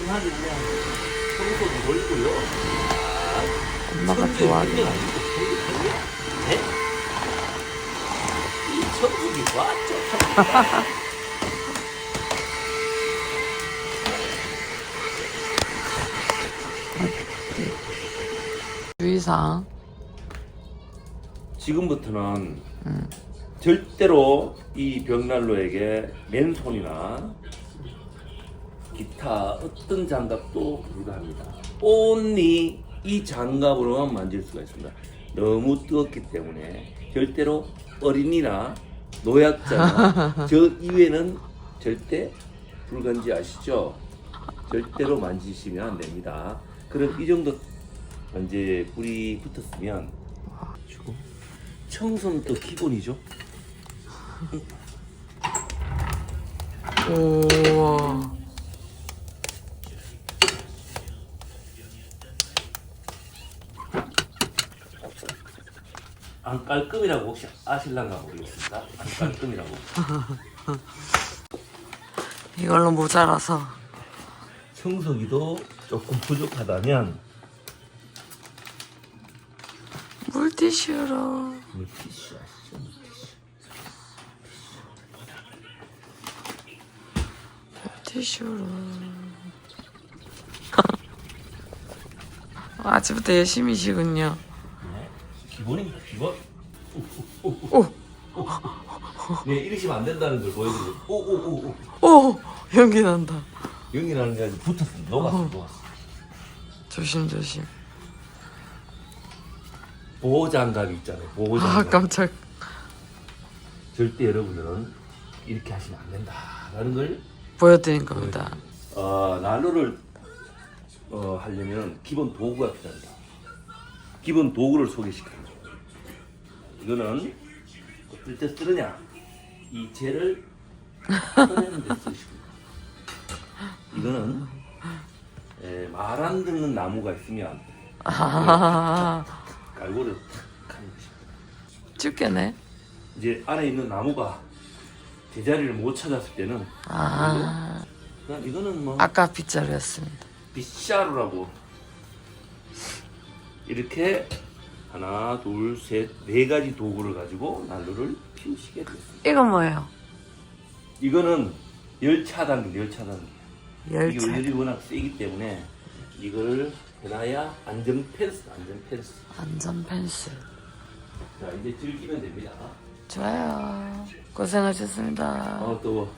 하긴 그냥 청소도 돌고요. 엄마가 좋아하는. 네? 이 청소기 맞죠? 주의사항. 지금부터는 절대로 이 벽난로에게 맨손이나 기타 어떤 장갑도 불가합니다. 온리 이 장갑으로만 만질 수가 있습니다. 너무 뜨겁기 때문에 절대로 어린이나 노약자나 저 이외에는 절대 불가인지 아시죠? 절대로 만지시면 안 됩니다. 그럼 이 정도 이제 불이 붙었으면 주고 청소는 또 기본이죠. 우와. 안 깔끔이라고 혹시 아실랑가 모르겠습니다. 안 깔끔이라고. 이걸로 모자라서. 청소기도 조금 부족하다면 물티슈로. 물티슈 아시죠? 물티슈. 물티슈로. 아침부터 열심히시군요. 네, 기본입니다. 기본. 오. 네, 이러시면 안 된다는 걸 보여드리고. 오오오오. 오, 연기 난다. 연기 나는 게 아니라 붙었습니다. 녹았어. 조심. 보호장갑 있잖아요. 아, 보호장갑. 깜짝. 절대 여러분들은 이렇게 하시면 안 된다라는 걸 보여드린 겁니다. 난로를 하려면 기본 도구가 필요합니다. 기본 도구를 소개시킵니다. 이거는 어떨 때 쓰느냐? 이 재를 꺼내는 데 쓰시고, 이거는 말 안 듣는 나무가 있으면 갈고리를 탁 하는 것입니다. 춥겠네. 이제 안에 있는 나무가 제자리를 못 찾았을 때는 그냥 이거는 뭐 아까 빗자루였습니다. 빗자루라고 이렇게 하나 둘 셋 네 가지 도구를 가지고 난로를 피우시게 됐습니다. 이건 뭐예요? 이거는 열차단기. 이게 열차. 열이 워낙 세기 때문에 이걸 해놔야 안전펜스. 안전 펜스. 자, 이제 즐기면 됩니다. 좋아요. 고생하셨습니다. 또